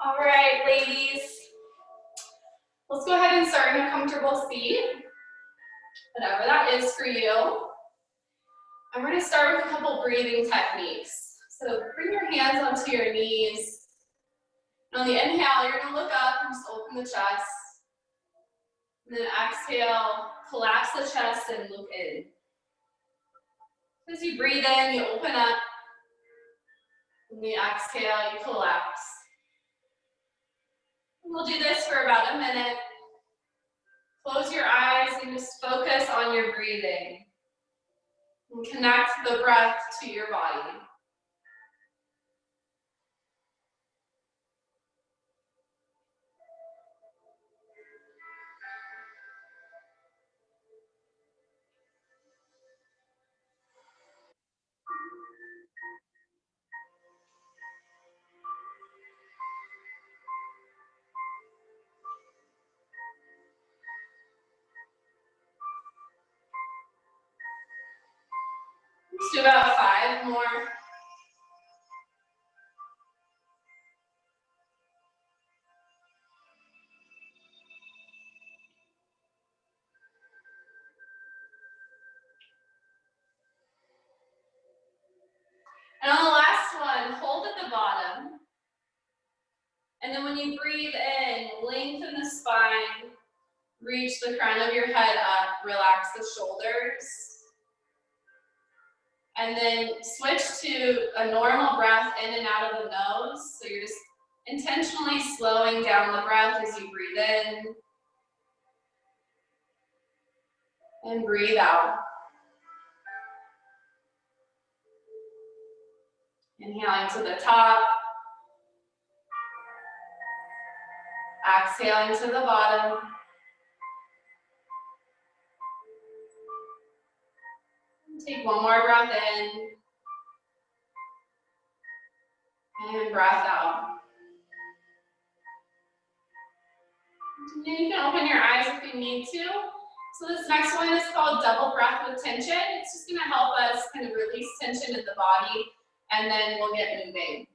All right, ladies. Let's go ahead and start in a comfortable seat, whatever that is for you. I'm going to start with a couple breathing techniques. So bring your hands onto your knees. And on the inhale, you're going to look up and just open the chest. And then exhale, collapse the chest and look in. As you breathe in, you open up. When you exhale, you collapse. And we'll do this for about a minute. Close your eyes and just focus on your breathing. And connect the breath to your body. Let's do about 5 more. And on the last one, hold at the bottom. And then when you breathe in, lengthen the spine, reach the crown of your head up, relax the shoulders. And then switch to a normal breath in and out of the nose. So you're just intentionally slowing down the breath as you breathe in. And breathe out. Inhaling to the top. Exhaling to the bottom. Take one more breath in. And breath out. And you can open your eyes if you need to. So this next one is called double breath with tension. It's just going to help us kind of release tension in the body, and then we'll get moving.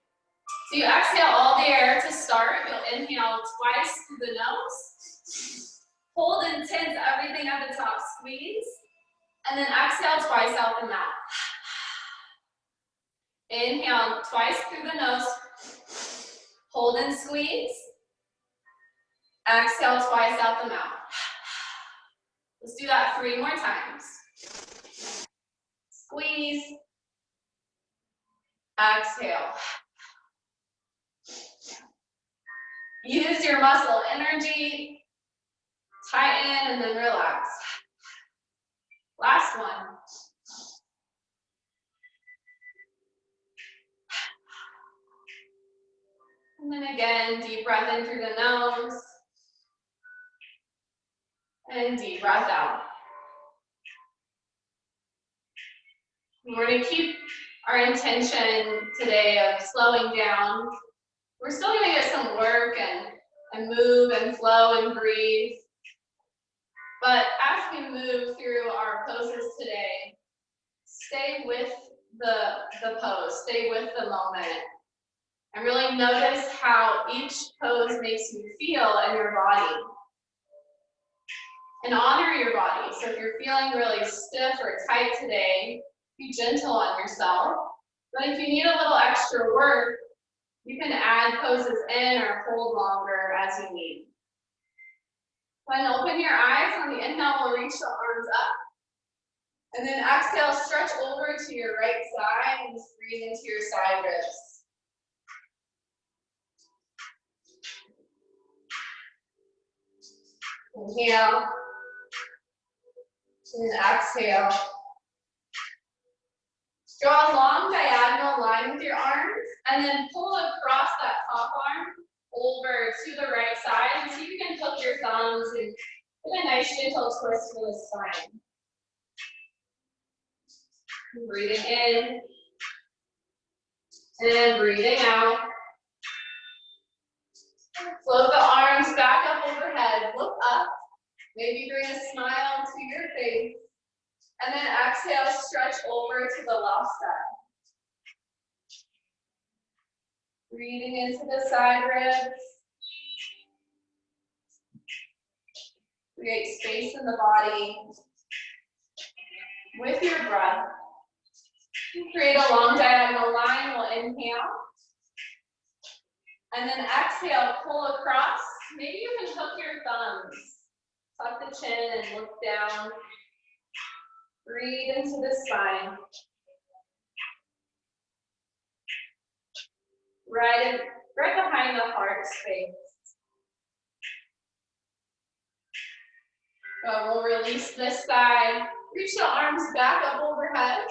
So you exhale all the air to start. You'll inhale twice through the nose. Hold and tense everything at the top, squeeze. And then exhale twice out the mouth. Inhale twice through the nose. Hold and squeeze. Exhale twice out the mouth. Let's do that 3 more times. Squeeze. Exhale. Use your muscle energy. Tighten and then relax. Last one. And then again, deep breath in through the nose. And deep breath out. We're going to keep our intention today of slowing down. We're still going to get some work and move and flow and breathe. But as we move through our poses today, stay with the pose, stay with the moment. And really notice how each pose makes you feel in your body. And honor your body. So if you're feeling really stiff or tight today, be gentle on yourself. But if you need a little extra work, you can add poses in or hold longer as you need. Then open your eyes. On the inhale, we'll reach the arms up. And then exhale, stretch over to your right side and just breathe into your side ribs. Inhale. And exhale. Draw a long diagonal line with your arms, and then pull across that top arm over to the right side, and see if you can hook your thumbs and get a nice gentle twist for the spine. Breathing in, and breathing out. Float the arms back up overhead, look up. Maybe bring a smile to your face. And then exhale, stretch over to the left side. Breathing into the side ribs. Create space in the body with your breath. Create a long diagonal line. We'll inhale. And then exhale, pull across. Maybe you can hook your thumbs. Tuck the chin and look down. Breathe into the spine. Right behind the heart space. We'll release this side. Reach the arms back up overhead.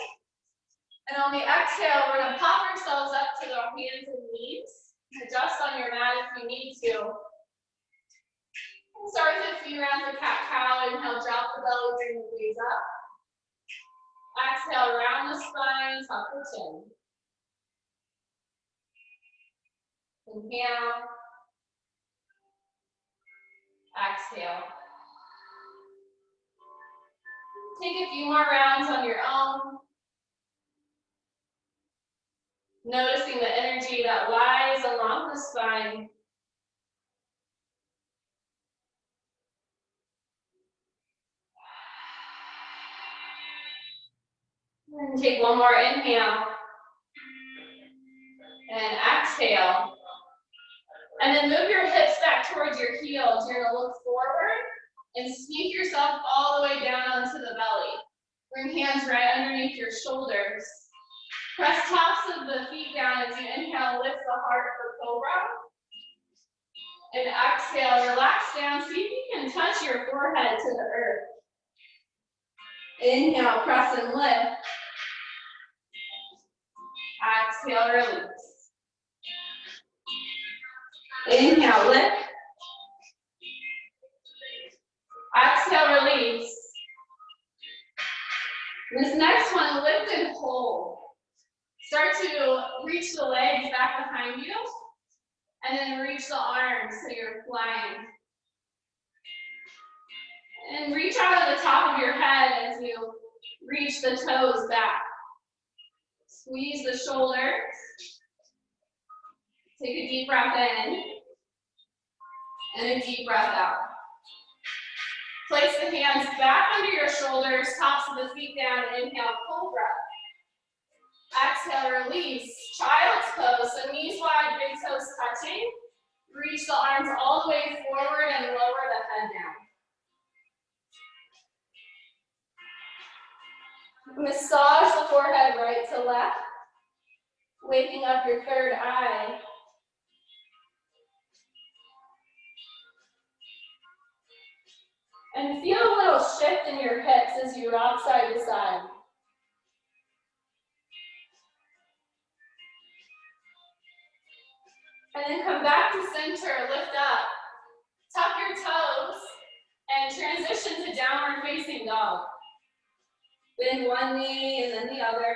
And on the exhale, we're going to pop ourselves up to the hands and knees. Adjust on your mat if you need to. We'll start with a few rounds of cat-cow. Inhale, drop the belly, bring the gaze up. Exhale, round the spine, tuck the chin. Inhale. Exhale. Take a few more rounds on your own. Noticing the energy that lies along the spine. And take one more inhale. And exhale. And then move your hips back towards your heels. You're going to look forward and sneak yourself all the way down onto the belly. Bring hands right underneath your shoulders. Press tops of the feet down as you inhale, lift the heart for cobra. And exhale, relax down. See if you can touch your forehead to the earth. Inhale, press and lift. Exhale, release. Inhale, lift. Exhale, release. This next one, lift and hold. Start to reach the legs back behind you, and then reach the arms so you're flying. And reach out of the top of your head as you reach the toes back. Squeeze the shoulders. Take a deep breath in, and a deep breath out. Place the hands back under your shoulders, tops of the feet down, inhale, cobra. Exhale, release, child's pose, so knees wide, big toes touching. Reach the arms all the way forward and lower the head down. Massage the forehead right to left, waking up your third eye. And feel a little shift in your hips as you rock side to side. And then come back to center, lift up. Tuck your toes and transition to downward facing dog. Bend one knee and then the other.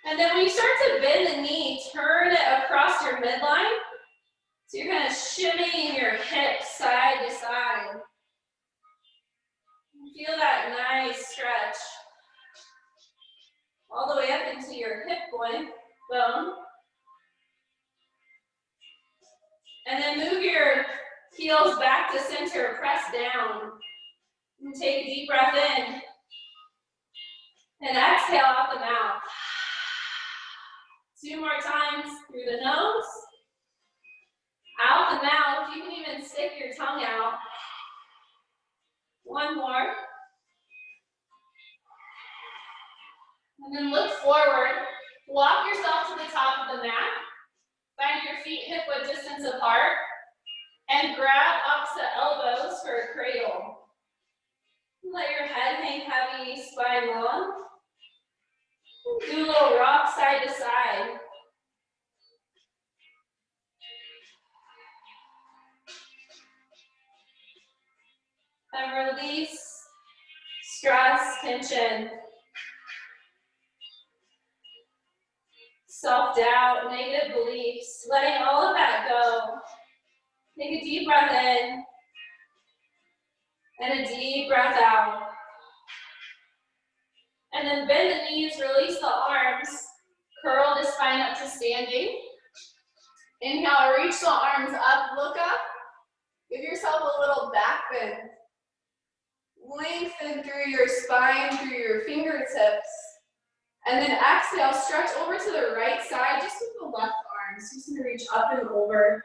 And then when you start to bend the knee, turn it across your midline. So you're kind of shimmying your hips side to side. Feel that nice stretch all the way up into your hip bone. And then move your heels back to center, press down. And take a deep breath in. And exhale out the mouth. 2 more times through the nose. Out the mouth. You can even stick your tongue out. 1 more. And then look forward. Walk yourself to the top of the mat. Find your feet hip-width distance apart. And grab opposite elbows for a cradle. Let your head hang heavy, spine long. Do a little rock side to side. And release stress, tension, self-doubt, negative beliefs, letting all of that go. Take a deep breath in And a deep breath out. And then bend the knees, release the arms. Curl the spine up to standing. Inhale, reach the arms up, look up. Give yourself a little back bend. Lengthen through your spine, through your fingertips. And then exhale, stretch over to the right side, just with the left arm. So just gonna reach up and over.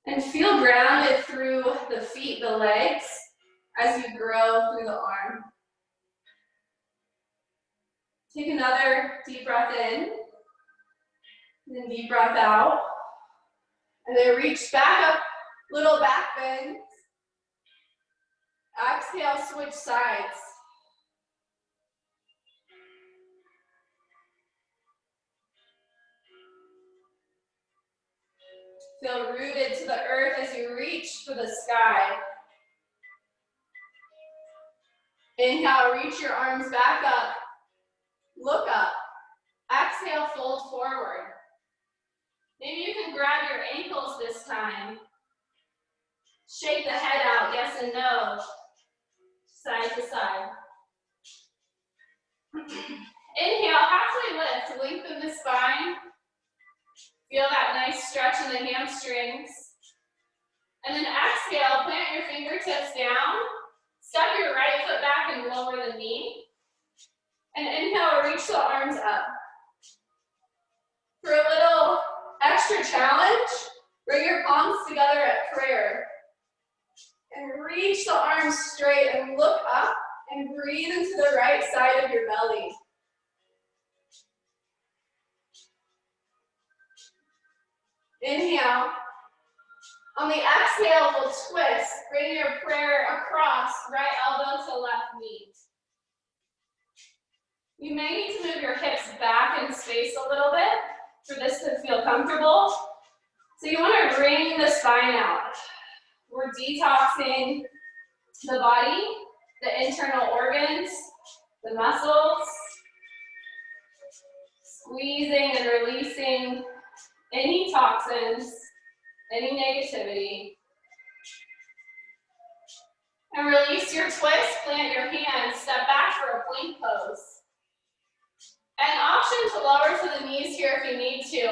And feel grounded through the feet, the legs, as you grow through the arm. Take another deep breath in, and then deep breath out. And then reach back up, little back bend. Exhale, switch sides. Feel rooted to the earth as you reach for the sky. Inhale, reach your arms back up. Look up. Exhale, fold forward. Maybe you can grab your ankles this time. Shake the head out, yes and no. Side to side. Inhale, halfway lift. Lengthen the spine. Feel that nice stretch in the hamstrings. And then exhale, plant your fingertips down. Step your right foot back and lower the knee. And inhale, reach the arms up. For a little extra challenge, bring your palms together at prayer. And reach the arms straight and look up and breathe into the right side of your belly. Inhale. On the exhale, we'll twist. Bring your prayer across, right elbow to left knee. You may need to move your hips back in space a little bit for this to feel comfortable. So you want to bring the spine out. We're detoxing the body, the internal organs, the muscles, squeezing and releasing any toxins, any negativity. And release your twist, plant your hands, step back for a plank pose. An option to lower to the knees here if you need to,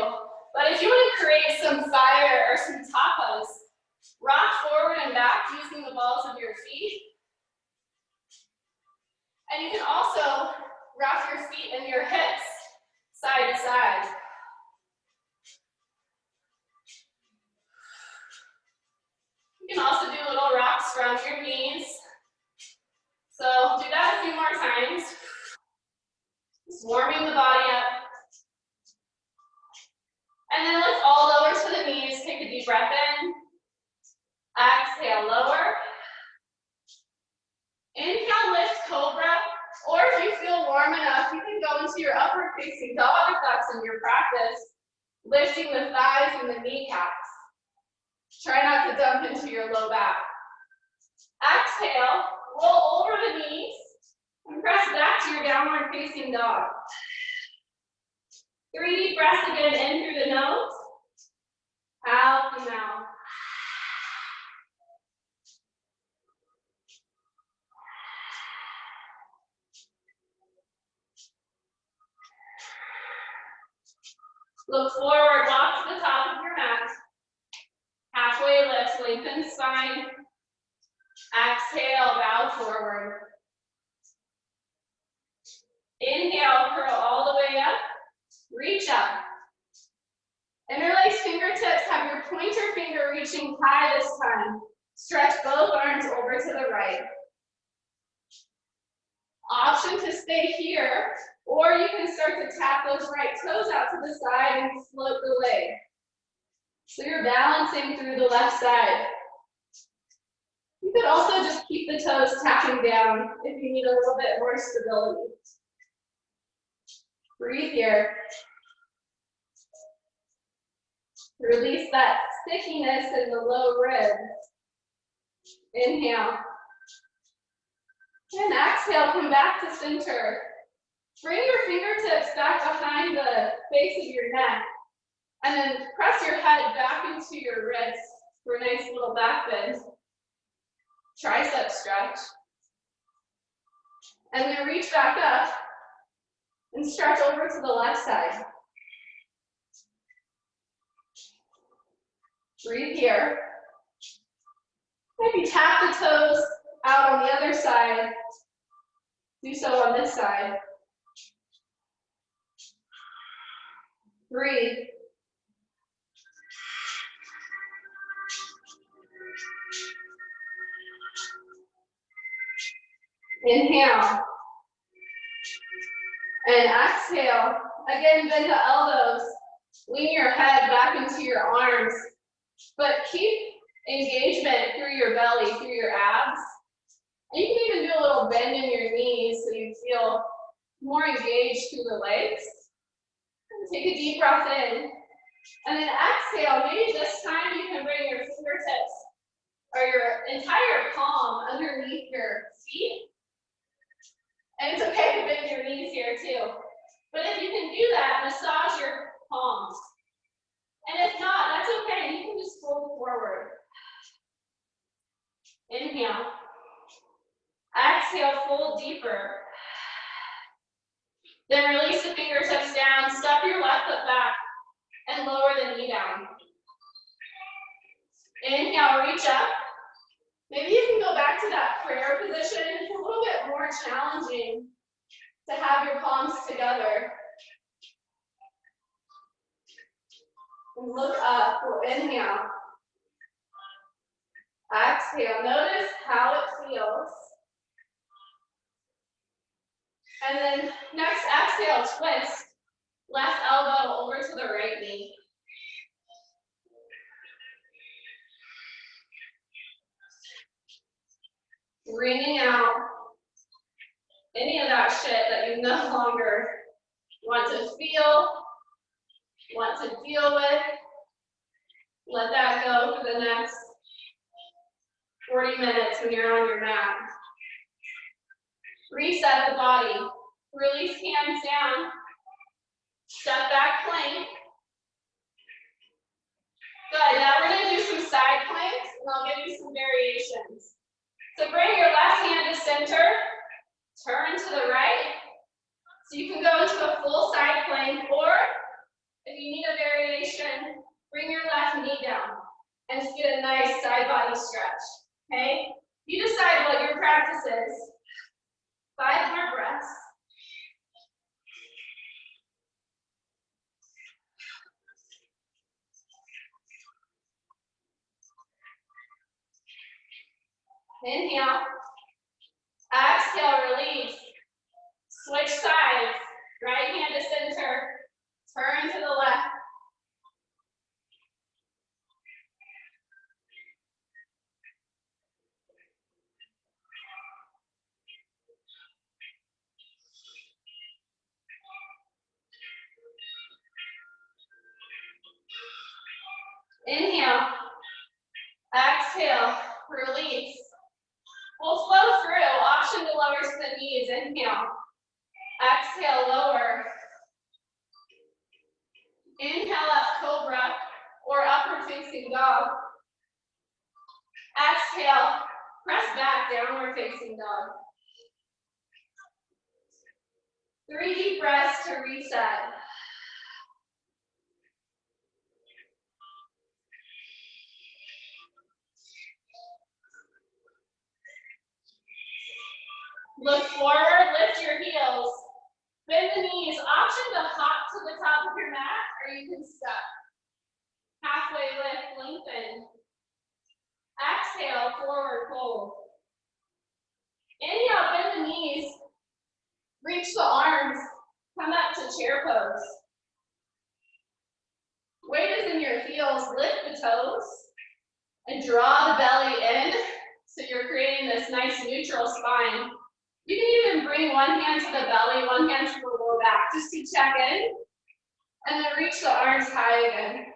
but if you want to create some fire or some tapas, rock forward and back using the balls of your feet. And you can also rock your feet and your hips side to side. You can also do little rocks around your knees. So do that a few more times. Just warming the body up. And then lift all lower to the knees. Take a deep breath in. Exhale, lower. Inhale, lift cobra. Or if you feel warm enough, you can go into your upward facing dog if that's in your practice. Lifting the thighs and the kneecaps. Try not to dump into your low back. Exhale, roll over the knees and press back to your downward facing dog. 3 deep breaths again, in through the nose, out the mouth. Look forward, walk to the top of your mat. Halfway lift, lengthen spine. Exhale, bow forward. Inhale, curl all the way up. Reach up. Interlace fingertips, have your pointer finger reaching high this time. Stretch both arms over to the right. Option to stay here, or you can start to tap those right toes out to the side and float the leg. So you're balancing through the left side. You could also just keep the toes tapping down if you need a little bit more stability. Breathe here. Release that stickiness in the low ribs. Inhale. And exhale, come back to center. Bring your fingertips back behind the base of your neck. And then press your head back into your wrist for a nice little back bend. tricep stretch. And then reach back up and stretch over to the left side. Breathe here. Maybe tap the toes out on the other side. Do so on this side. Breathe. Inhale. And exhale. Again, bend the elbows. Lean your head back into your arms. But keep engagement through your belly, through your abs. And you can even do a little bend in your knees so you feel more engaged through the legs. Take a deep breath in. And then exhale. Maybe this time you can bring your fingertips or your entire palm underneath your feet. And it's okay to bend your knees here too. But if you can do that, massage your palms. And if not, that's okay. You can just fold forward. Inhale. Exhale, fold deeper. Then release the fingertips down, step your left foot back, and lower the knee down. Inhale, reach up. Maybe you can go back to that prayer position. It's a little bit more challenging to have your palms together. And look up. We'll inhale. Exhale. Notice how it feels. And then next exhale, twist. Left elbow over to the right knee. Bringing out any of that shit that you no longer want to feel, want to deal with. Let that go for the next 40 minutes when you're on your mat. Reset the body. Release hands down. Step back plank. Good. Now we're going to do some side planks, and I'll give you some variations. So bring your left hand to center. Turn to the right. So you can go into a full side plank, or if you need a variation, bring your left knee down and just get a nice side body stretch. Okay? You decide what your practice is. 5 more breaths. Inhale. Exhale, release. Switch sides. Right hand to center. Turn to the left. Inhale. Exhale. Release. We'll flow through. Option to lower to the knees. Inhale. Exhale, lower. Inhale up, cobra, or upward facing dog. Exhale, press back, downward facing dog. 3 deep breaths to reset. Look forward, lift your heels. Bend the knees. Option to hop to the top of your mat, or you can step. Halfway lift, lengthen. Exhale, forward fold. Inhale, bend the knees. Reach the arms. Come up to chair pose. Weight is in your heels. Lift the toes and draw the belly in, so you're creating this nice neutral spine. You can even bring one hand to the belly, one hand to the low back, just to check in, and then reach the arms high again.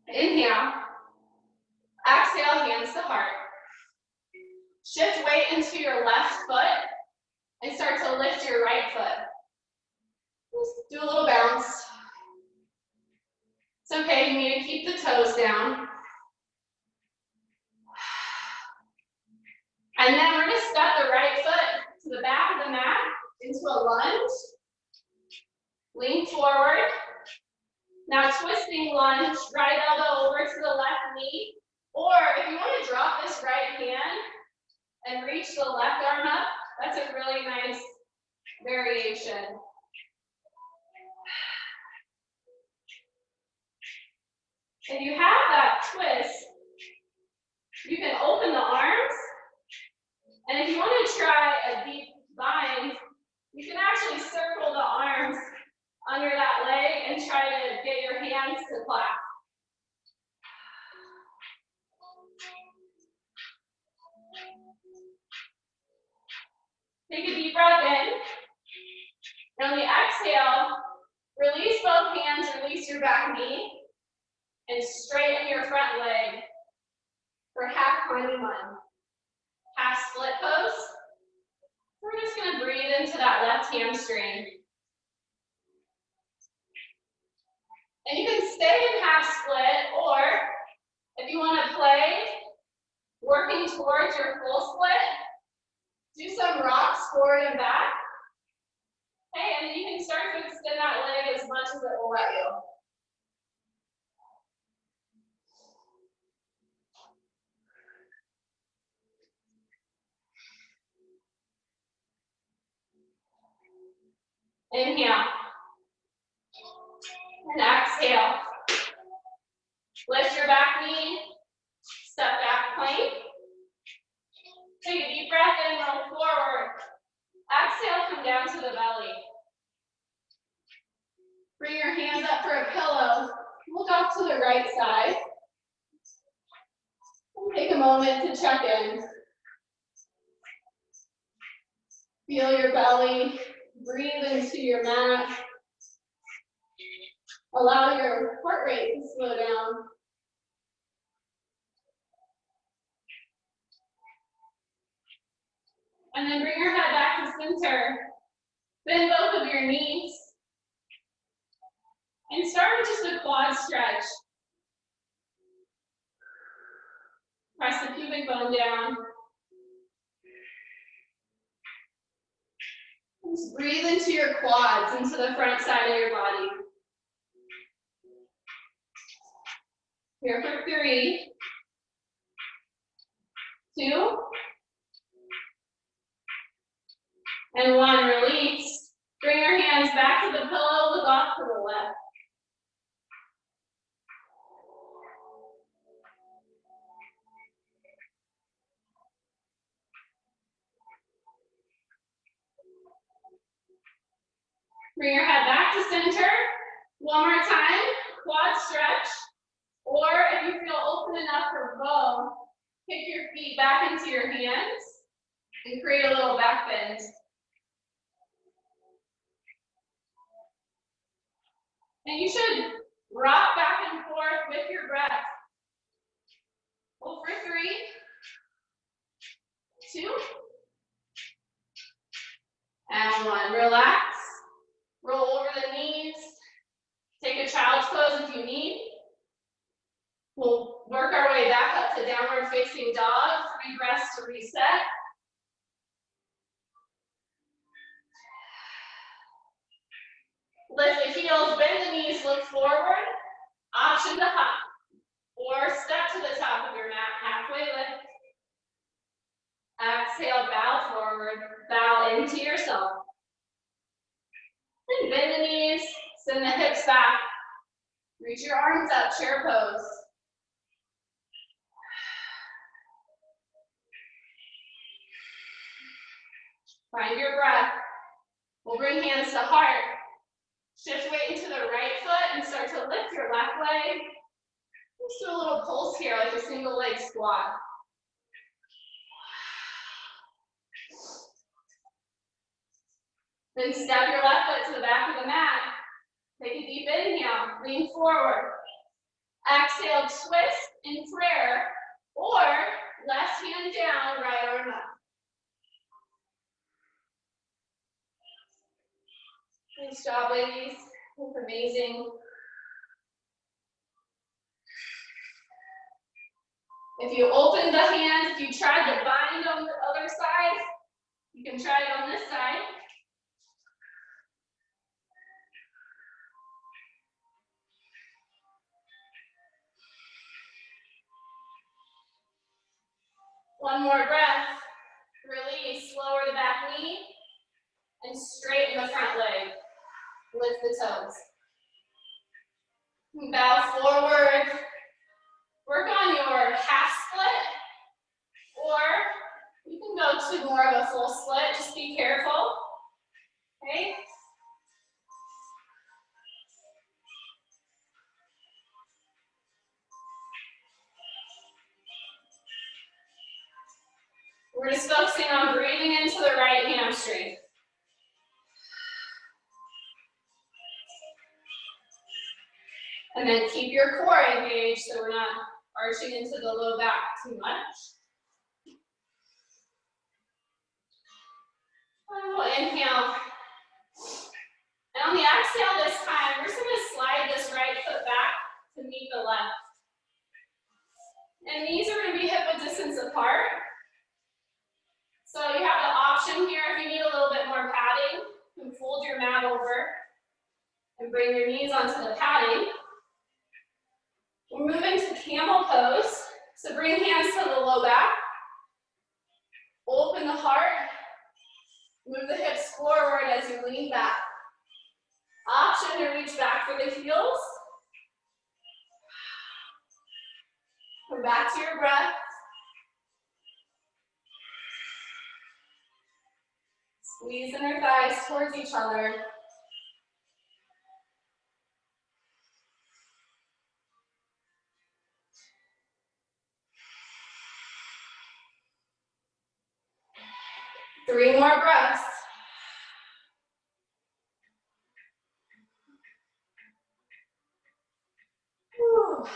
Inhale. Exhale, hands to heart. Shift weight into your left foot and start to lift your right foot. Do a little bounce. It's okay, you need to keep keep the toes down. And then we're gonna step the right foot to the back of the mat into a lunge. Lean forward. Now twisting lunge, right elbow over to the left knee. Or if you want to drop this right hand and reach the left arm up, that's a really nice variation. If you have that twist, you can open the arms. And if you want to try a deep bind, you can actually circle the arms under that leg and try to get your hands to clap. Take a deep breath in. And on the exhale, release both hands, release your back knee, and straighten your front leg for half climbing one. Half split pose. We're just going to breathe into that left hamstring. And you can stay in half split, or if you want to play, working towards your full split, do some rocks forward and back. Okay, and then you can start to extend that leg as much as it will let you. Inhale. And exhale. Lift your back knee. Step back plank. Take a deep breath in, roll forward. Exhale, come down to the belly. Bring your hands up for a pillow. Look off to the right side. And take a moment to check in. Feel your belly. Breathe into your mat. Allow your heart rate to slow down. And then bring your head back to center. Bend both of your knees. And start with just a quad stretch. Press the pubic bone down. Just breathe into your quads, into the front side of your body. Here for 3, 2, and 1. Release. Bring your hands back to the pillow, look off to the left. Bring your head back to center. One more time, quad stretch. Or if you feel open enough for bow, kick your feet back into your hands and create a little back bend. And you should rock back and forth with your breath. Hold for 3, 2, and 1. Relax. Roll over the knees. Take a child's pose if you need. We'll work our way back up to downward facing dog. 3 breaths to reset. Lift the heels, bend the knees, look forward. Option to hop. Or step to the top of your mat, halfway lift. Exhale, bow forward, bow into yourself. And bend the knees, send the hips back. Reach your arms up, chair pose. Find your breath. We'll bring hands to heart. Shift weight into the right foot and start to lift your left leg. Let's do a little pulse here, like a single leg squat. Then step your left foot to the back of the mat. Take a deep inhale, lean forward. Exhale, twist in prayer, or left hand down, right arm up. Nice job, ladies. That's amazing. If you open the hand, if you tried to bind on the other side, you can try it on this side. One more breath. Release, lower the back knee, and straighten the front leg. Lift the toes. Bow forward. Work on your half split, or you can go to more of a full split. Just be careful. Okay? We're just focusing on breathing into the right hamstring. And then keep your core engaged so we're not arching into the low back too much. And we'll inhale. And on the exhale this time, we're just going to slide this right foot back to meet the left. And these are going to be hip width distance apart. So you have the option here, if you need a little bit more padding, you can fold your mat over and bring your knees onto the padding. We're moving to camel pose. So bring hands to the low back. Open the heart. Move the hips forward as you lean back. Option to reach back for the heels. Come back to your breath. Squeeze inner thighs towards each other. Three more breaths.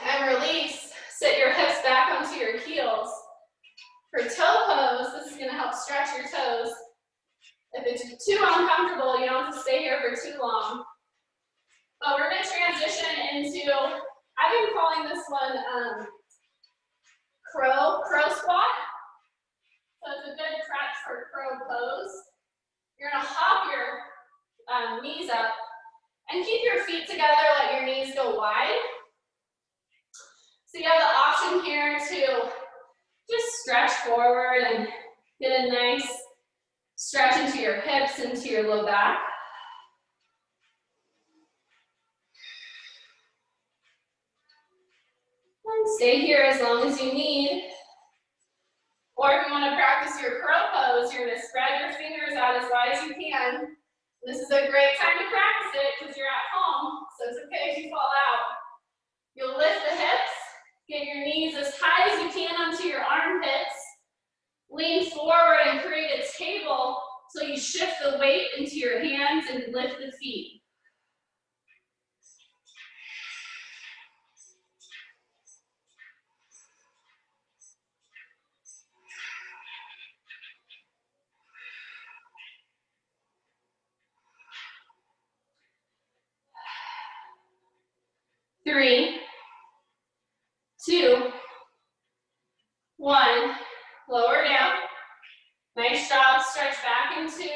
And release. Sit your hips back onto your heels. For toe pose, this is going to help stretch your toes. If it's too uncomfortable, you don't have to stay here for too long. But we're going to transition into, I've been calling this one crow squat. So it's a good crutch for crow pose. You're going to hop your knees up and keep your feet together, let your knees go wide. So you have the option here to just stretch forward and get a nice stretch into your hips, into your low back. And stay here as long as you need. Or if you want to practice your crow pose, you're going to spread your fingers out as wide as you can. This is a great time to practice it because you're at home, so it's okay if you fall out. You'll lift the hips, get your knees as high as you can onto your armpits. Lean forward and create a table so you shift the weight into your hands and lift the feet. Three, two, one. Lower down. Nice job. Stretch back into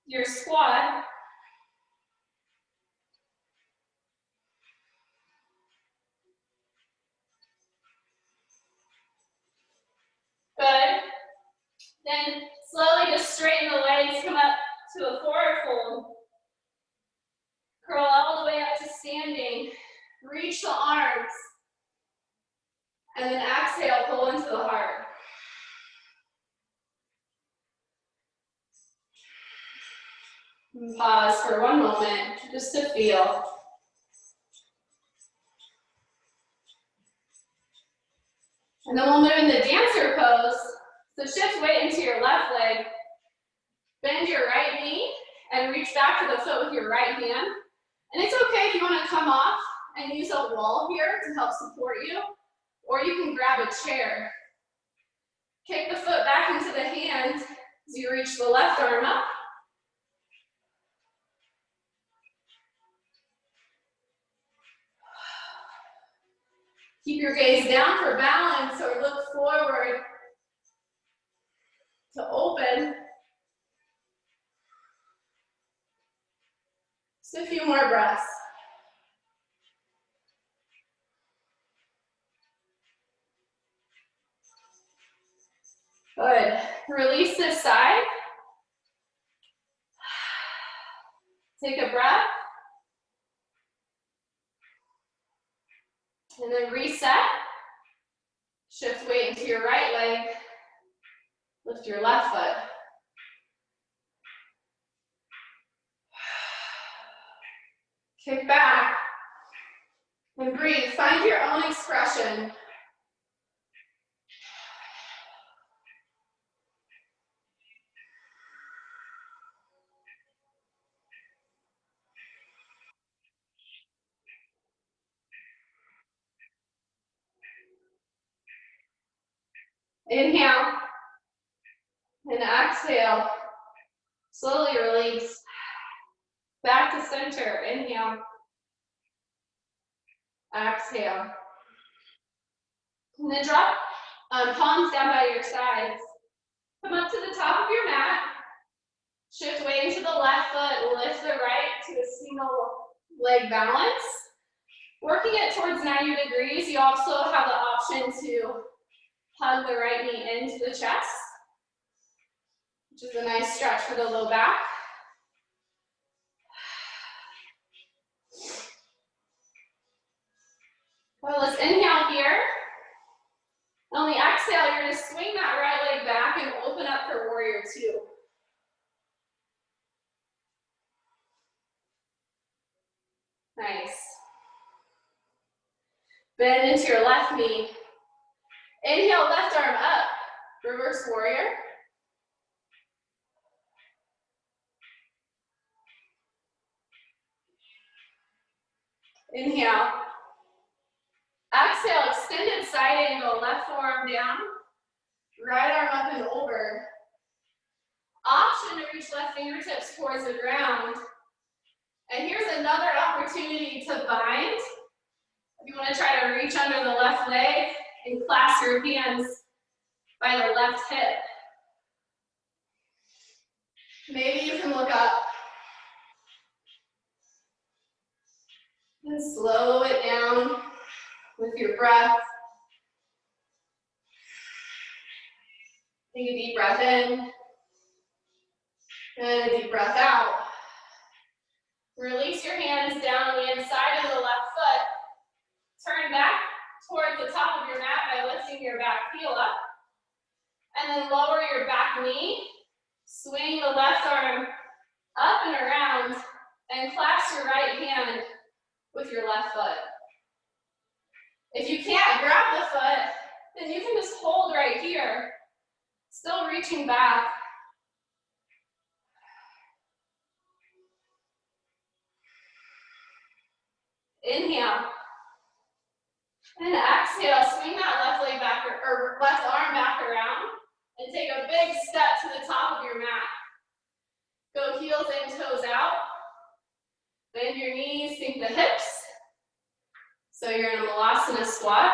your squat. Good. Then slowly just straighten the legs, come up to a forward fold. Curl all the way up to standing. Reach the arms. And then exhale, pull into the heart. And pause for one moment, just to feel. And then we'll move into dancer pose. So shift weight into your left leg. Bend your right knee and reach back to the foot with your right hand. And it's okay if you want to come off and use a wall here to help support you, or you can grab a chair. Kick the foot back into the hand as you reach the left arm up. Keep your gaze down for balance or look forward to open. Just a few more breaths. Good. Release this side. Take a breath. And then reset. Shift weight into your right leg. Lift your left foot. Kick back. And breathe. Find your own expression. Inhale. And exhale. Slowly release. Back to center. Inhale. Exhale. And then drop palms down by your sides. Come up to the top of your mat. Shift weight into the left foot. Lift the right to a single leg balance. Working it towards 90 degrees. You also have the option to hug the right knee into the chest, which is a nice stretch for the low back. Well, let's inhale here. On the exhale, you're going to swing that right leg back and open up for warrior two. Nice. Bend into your left knee. Inhale, left arm up. Reverse warrior. Inhale. Exhale, extended side angle, left forearm down. Right arm up and over. Option to reach left fingertips towards the ground. And here's another opportunity to bind. If you want to try to reach under the left leg and clasp your hands by the left hip. Maybe you can look up. And slow it down with your breath. Take a deep breath in. And a deep breath out. Release your hands down the inside of the left foot. Turn back towards the top of your mat by lifting your back heel up. And then lower your back knee. Swing the left arm up and around. And clasp your right hand with your left foot. If you can't grab the foot, then you can just hold right here. Still reaching back. Inhale. And exhale, swing that left leg back or left arm back around and take a big step to the top of your mat. Go heels in, toes out. Bend your knees, sink the hips. So you're in a Malasana squat.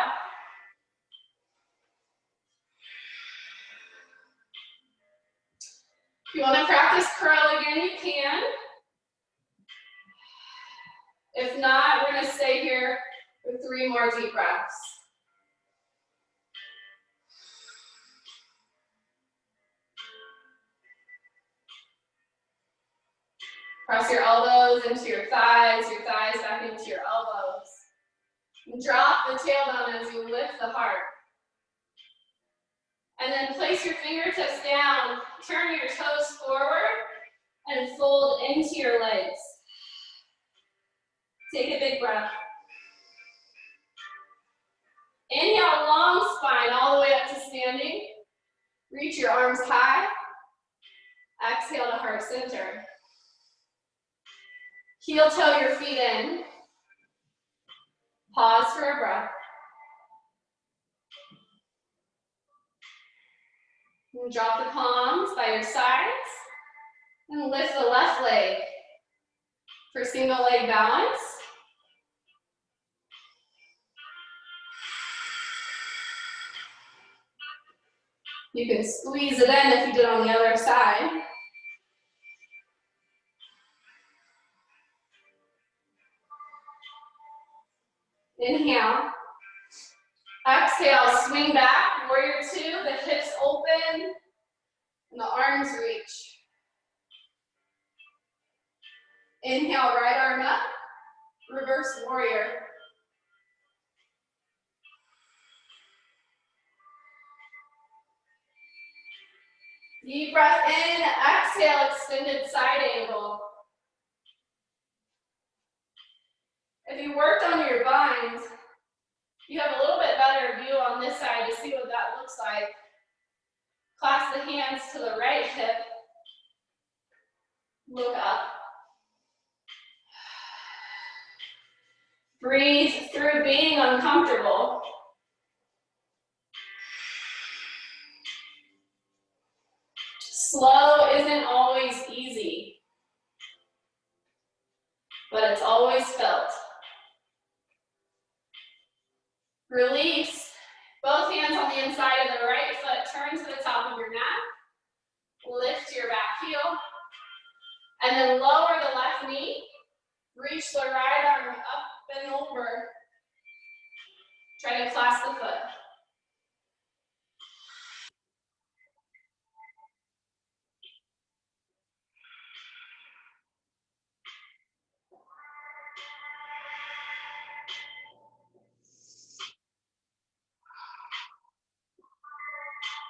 If you want to practice curl again, you can. If not, we're going to stay here for 3 more deep breaths. Press your elbows into your thighs back into your elbows. And drop the tailbone as you lift the heart. And then place your fingertips down, turn your toes forward, and fold into your legs. Take a big breath. Inhale, long spine all the way up to standing. Reach your arms high. Exhale to heart center. Heel toe your feet in. Pause for a breath. And drop the palms by your sides. And lift the left leg for single leg balance. You can squeeze it in if you did on the other side. Inhale. Exhale, swing back, warrior two, the hips open, and the arms reach. Inhale, right arm up, reverse warrior. Deep breath in, exhale, extended side angle. If you worked on your binds, you have a little bit better view on this side to see what that looks like. Clasp the hands to the right hip. Look up. Breathe through being uncomfortable. Slow isn't always easy, but it's always felt. Release. Both hands on the inside of the right foot. Turn to the top of your mat. Lift your back heel. And then lower the left knee. Reach the right arm up and over. Try to clasp the foot.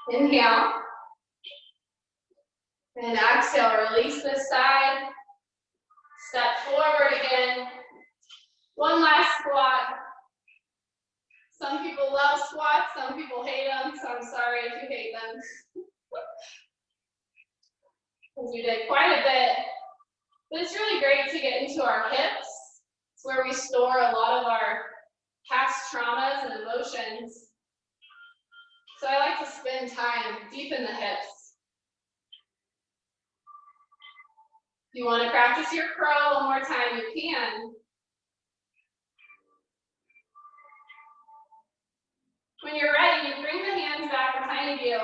Inhale. And exhale, release this side. Step forward again. One last squat. Some people love squats, some people hate them, so I'm sorry if you hate them. Because you did quite a bit. But it's really great to get into our hips. It's where we store a lot of our past traumas and emotions. So I like to spend time deep in the hips. If you want to practice your crow one more time, you can. When you're ready, you bring the hands back behind you.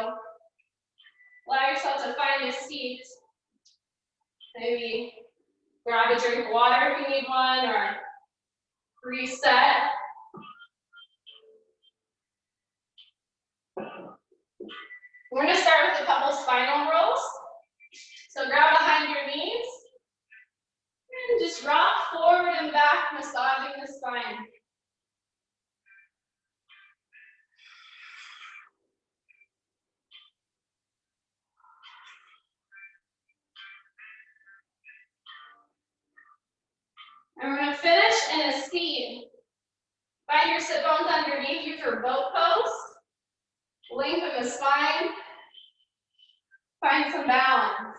Allow yourself to find a seat. Maybe grab a drink of water if you need one, or reset. We're going to start with a couple spinal rolls. So grab behind your knees and just rock forward and back, massaging the spine. And we're going to finish in a seat. Find your sit bones underneath you for boat pose. Lengthen the spine. Find some balance.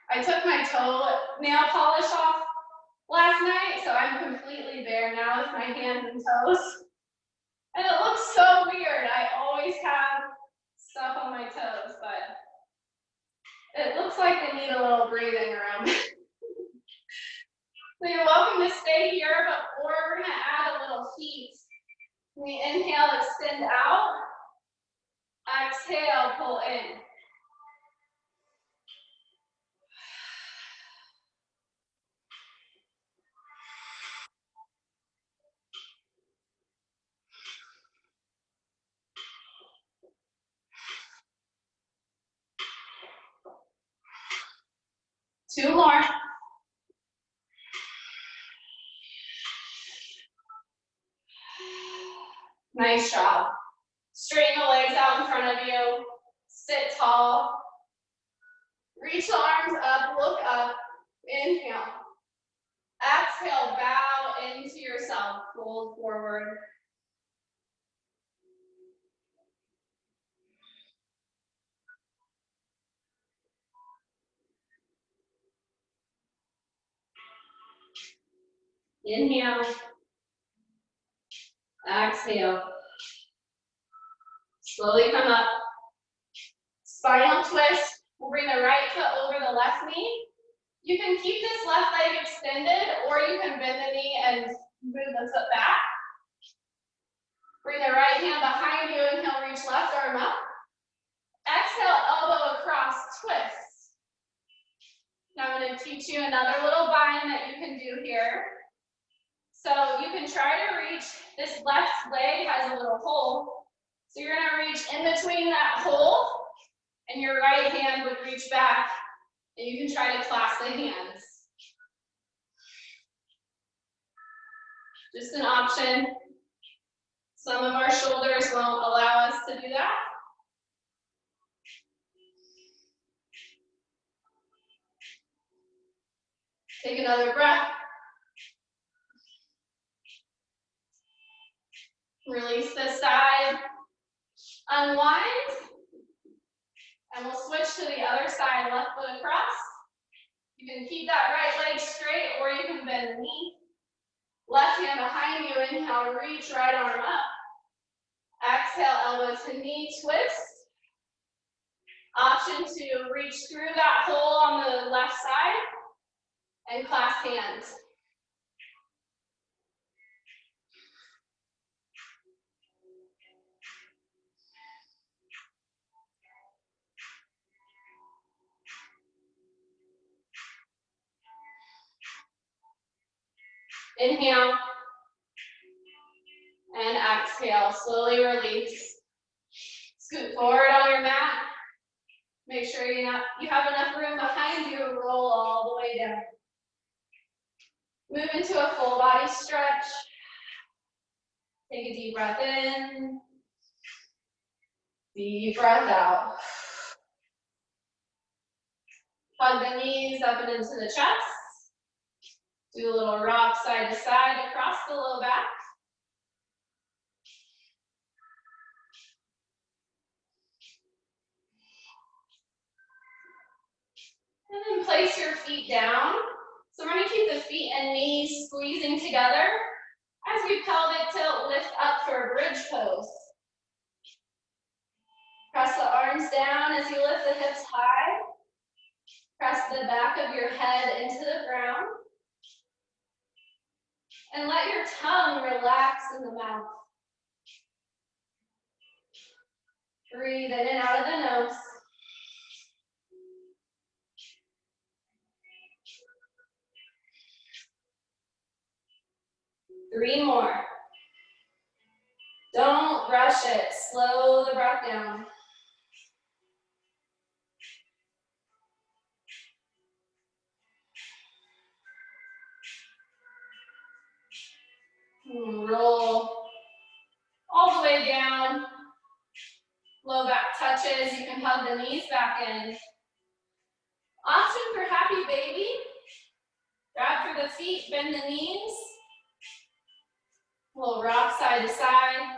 I took my toe nail polish off last night, so I'm completely bare now with my hands and toes. And it looks so weird. I always have stuff on my toes, but it looks like they need a little breathing room. So you're welcome to stay here, but we're gonna add a little heat. We inhale, extend out. Exhale, pull in. Two more. Nice job. Straighten the legs out in front of you. Sit tall. Reach the arms up, look up. Inhale. Exhale, bow into yourself. Fold forward. Inhale. Exhale. Slowly come up. Spinal twist. We'll bring the right foot over the left knee. You can keep this left leg extended, or you can bend the knee and move the foot back. Bring the right hand behind you, inhale, reach left arm up. Exhale, elbow across, twist. Now I'm going to teach you another little bind that you can do here. So you can try to reach, this left leg has a little hole. So you're going to reach in between that hole, and your right hand would reach back, and you can try to clasp the hands. Just an option. Some of our shoulders won't allow us to do that. Take another breath. Release this side. Unwind. And we'll switch to the other side, left foot across. You can keep that right leg straight, or you can bend the knee. Left hand behind you, inhale, reach right arm up. Exhale, elbow to knee, twist. Option to reach through that hole on the left side and clasp hands. Inhale. And exhale, slowly release. Scoot forward on your mat. Make sure you have enough room behind you to roll all the way down. Move into a full body stretch. Take a deep breath in. Deep breath out. Hug the knees up and into the chest. Do a little rock side to side across the low back. And then place your feet down. So we're going to keep the feet and knees squeezing together as we pelvic tilt, lift up for a bridge pose. Press the arms down as you lift the hips high. Press the back of your head into the ground. And let your tongue relax in the mouth. Breathe in and out of the nose. Three more. Don't rush it. Slow the breath down. Roll all the way down. Low back touches. You can hug the knees back in. Option for happy baby. Grab through the feet, bend the knees. We'll rock side to side.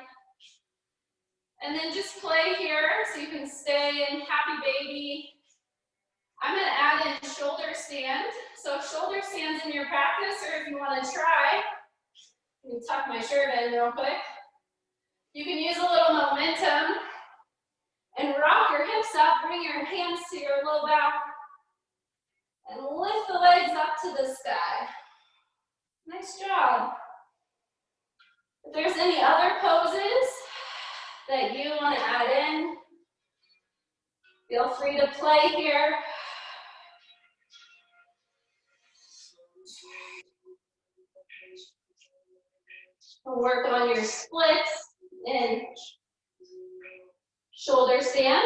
And then just play here so you can stay in happy baby. I'm going to add in shoulder stand. So shoulder stands in your practice, or if you want to try, let me tuck my shirt in real quick. You can use a little momentum and rock your hips up, bring your hands to your low back, and lift the legs up to the sky. Nice job. If there's any other poses that you want to add in, feel free to play here. We'll work on your splits in shoulder stand.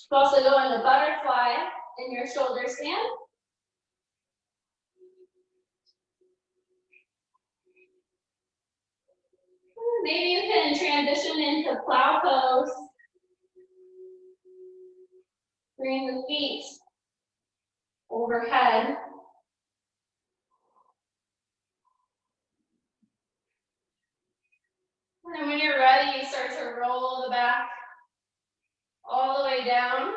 You also go into butterfly in your shoulder stand. Maybe you can transition into plow pose. Bring the feet overhead. And then when you're ready, you start to roll the back all the way down.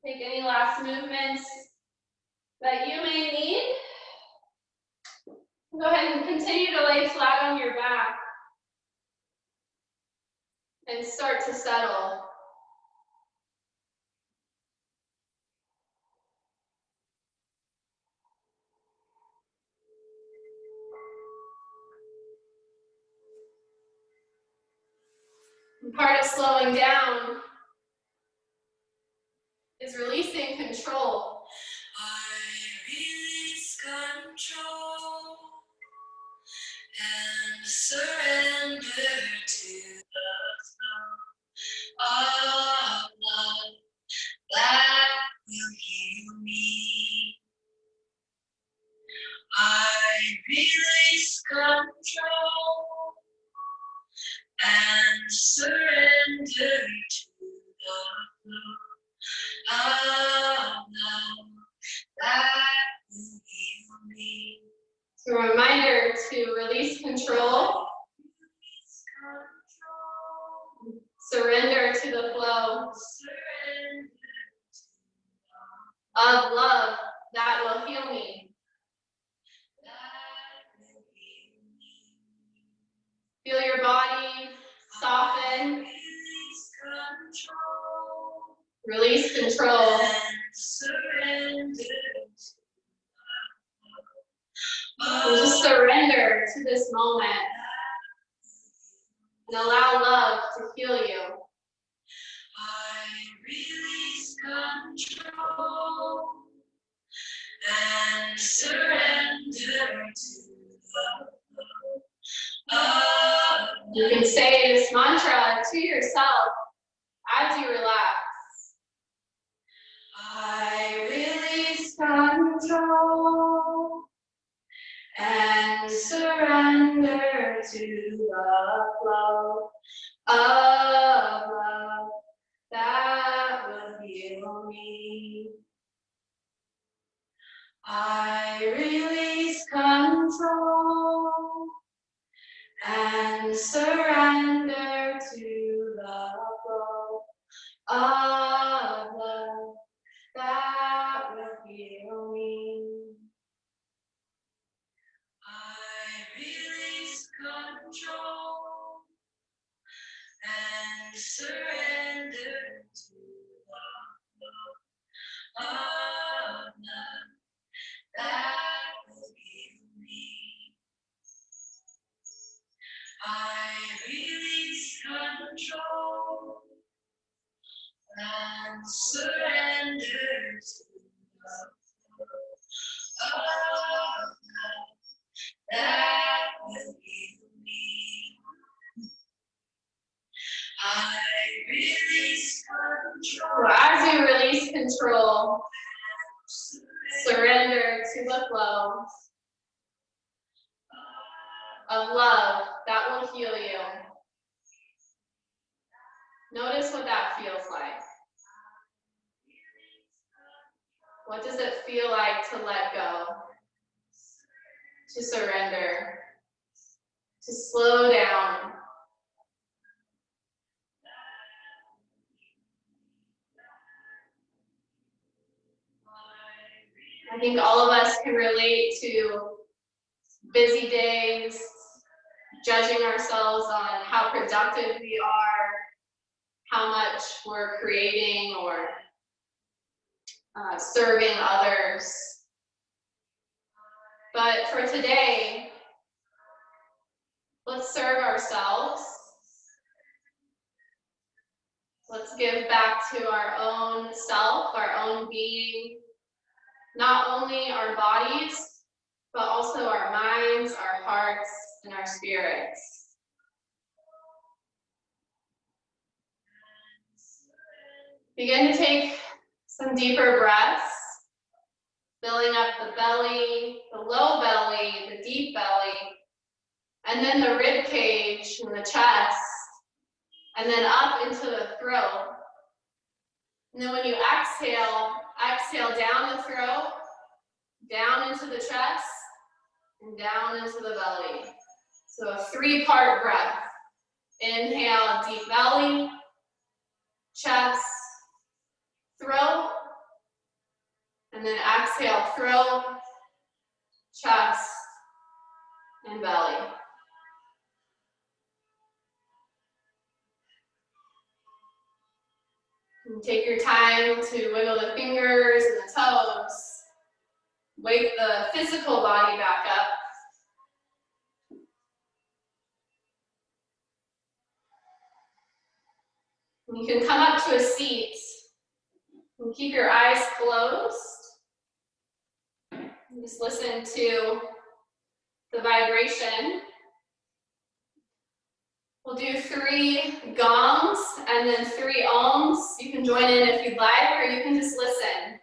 Take any last movements that you may need. Go ahead and continue to lay flat on your back. and start to settle. And part of slowing down is releasing control. I release control and surrender to the flow of love that will heal me. I release control and surrender to the flow of love that will heal me. So a reminder to release control, surrender to the flow of love that will heal me. Feel your body soften. Release control. And just surrender to this moment. And allow love to heal you. I release control and surrender to the love. You can say this mantra to yourself as you relax. I release control and surrender to the flow of love that will heal me. I release control and surrender to the flow of love that will heal me. I release control and surrender to the flow of love that will heal me. I release control and surrender to the flow of love that will heal me. I release control. So as you release control, surrender to the flow of love that will heal you. Notice what that feels like. What does it feel like to let go? To surrender? To slow down? I think all of us can relate to busy days, judging ourselves on how productive we are, how much we're creating or serving others. But for today, let's serve ourselves. Let's give back to our own self, our own being, not only our bodies, but also our minds, our hearts, and our spirits. Begin to take some deeper breaths, filling up the belly, the low belly, the deep belly, and then the rib cage and the chest, and then up into the throat. And then when you exhale, exhale down the throat, down into the chest, and down into the belly. So a 3-part breath. Inhale, deep belly, chest, throat, and then exhale, throat, chest, and belly. And take your time to wiggle the fingers and the toes. Wake the physical body back up. You can come up to a seat and keep your eyes closed. And just listen to the vibration. We'll do 3 gongs and then 3 ohms. You can join in if you'd like, or you can just listen.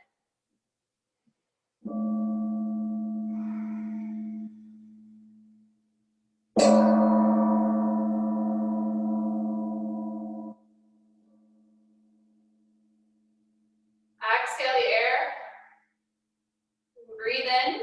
Exhale the air. Breathe in.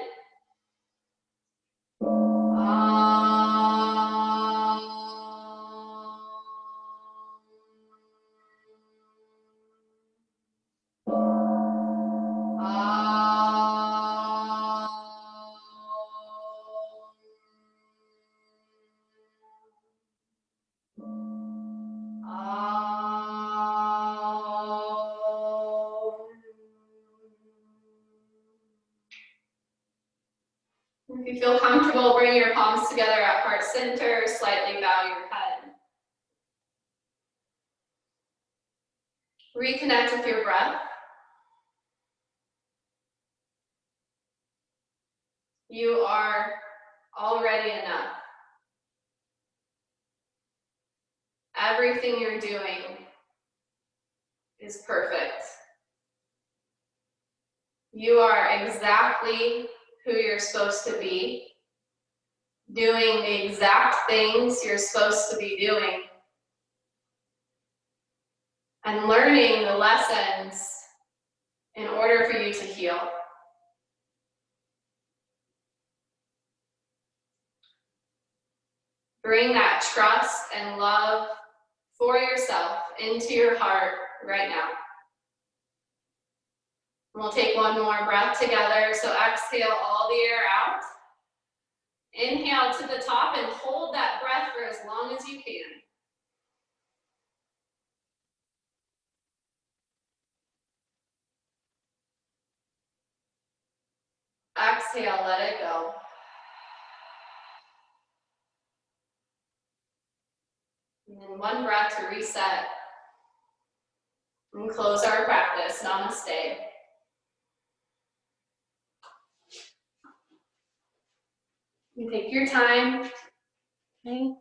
If you feel comfortable, bring your palms together at heart center, slightly bow your head. Reconnect with your breath. You are already enough. Everything you're doing is perfect. You are exactly who you're supposed to be, doing the exact things you're supposed to be doing, and learning the lessons in order for you to heal. Bring that trust and love for yourself into your heart right now. We'll take one more breath together. So exhale all the air out. Inhale to the top and hold that breath for as long as you can. Exhale, let it go. And then one breath to reset and close our practice. Namaste. You take your time. Okay.